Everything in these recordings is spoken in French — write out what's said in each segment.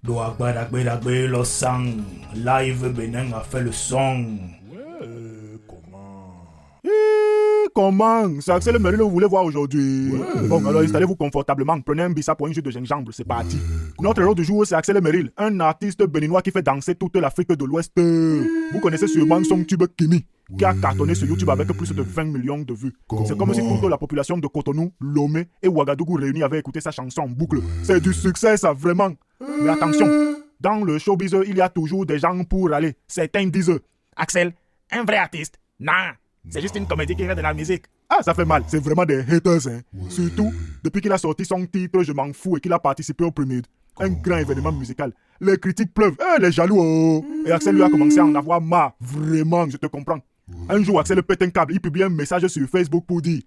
Douagbadagbe le sang. Live Bénin a fait le son. Comment? C'est Axel Merrill que vous voulez voir aujourd'hui. Bon, alors installez-vous confortablement, prenez un bissap pour un jus de gingembre, c'est parti. Notre héros du jour, c'est Axel Merrill, un artiste béninois qui fait danser toute l'Afrique de l'Ouest. Vous connaissez sûrement son tube Kimi, qui a cartonné sur YouTube avec plus de 20 millions de vues. C'est comme si toute la population de Cotonou, Lomé et Ouagadougou réunis avaient écouté sa chanson en boucle. C'est du succès, ça, vraiment. Mais attention, dans le showbiz, il y a toujours des gens pour aller. Certains disent, Axel, un vrai artiste? Non. C'est juste une comédie qui fait de la musique. Ah, ça fait mal. C'est vraiment des haters, hein. Surtout, depuis qu'il a sorti son titre Je m'en fous et qu'il a participé au Premier, un grand événement musical. Les critiques pleuvent. Les jaloux, oh. Et Axel lui a commencé à en avoir marre. Vraiment, je te comprends. Un jour, Axel pète un câble. Il publie un message sur Facebook pour dire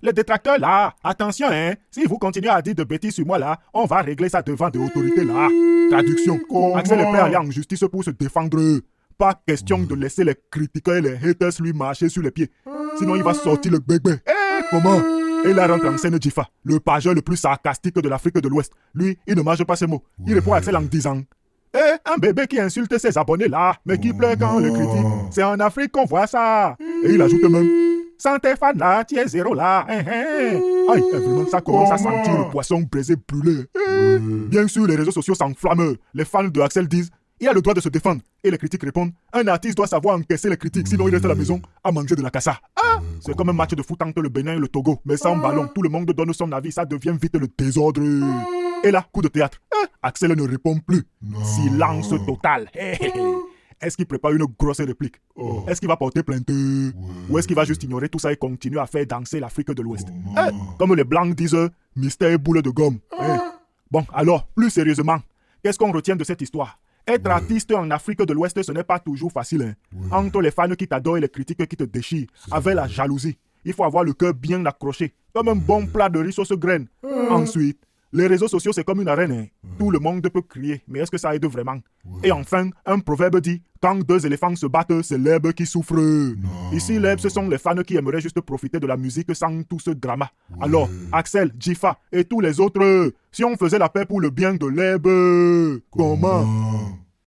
les détracteurs là, attention, hein. Si vous continuez à dire de bêtises sur moi là, on va régler ça devant des autorités là. Traduction. Axel est prêt à aller en justice pour se défendre. Pas question de laisser les critiqueurs et les haters lui marcher sur les pieds. Sinon, il va sortir le bébé. Comment? Et là rentre en scène Jifa, le pageur le plus sarcastique de l'Afrique de l'Ouest. Lui, il ne mange pas ses mots. Il répond à Axel en disant un bébé qui insulte ses abonnés là, mais qui pleure quand on le critique. C'est en Afrique qu'on voit ça. Et il ajoute même sans tes fans là, tu es zéro là. Aïe, vraiment, ça commence à sentir le poisson braisé brûlé. Bien sûr, les réseaux sociaux s'enflamment. Les fans de Axel disent il a le droit de se défendre. Et les critiques répondent un artiste doit savoir encaisser les critiques, sinon il reste à la maison à manger de la cassa. C'est comme un match de foot entre le Bénin et le Togo, mais sans ballon. Tout le monde donne son avis, ça devient vite le désordre. Et là, coup de théâtre. Axel ne répond plus. Silence total. Est-ce qu'il prépare une grosse réplique? Est-ce qu'il va porter plainte? Ou est-ce qu'il va juste ignorer tout ça et continuer à faire danser l'Afrique de l'Ouest? Comme les Blancs disent, mystère boule de gomme. Bon, alors, plus sérieusement, qu'est-ce qu'on retient de cette histoire? Être artiste en Afrique de l'Ouest, ce n'est pas toujours facile. Entre les fans qui t'adorent et les critiques qui te déchirent, avec la jalousie, il faut avoir le cœur bien accroché, comme un bon plat de riz sauce graine. Ensuite, les réseaux sociaux, c'est comme une arène. Tout le monde peut crier, mais est-ce que ça aide vraiment? Et enfin, un proverbe dit, quand deux éléphants se battent, c'est l'herbe qui souffre. Ici, l'herbe, ce sont les fans qui aimeraient juste profiter de la musique sans tout ce drama. Alors, Axel, Jifa et tous les autres, si on faisait la paix pour le bien de l'herbe, comment?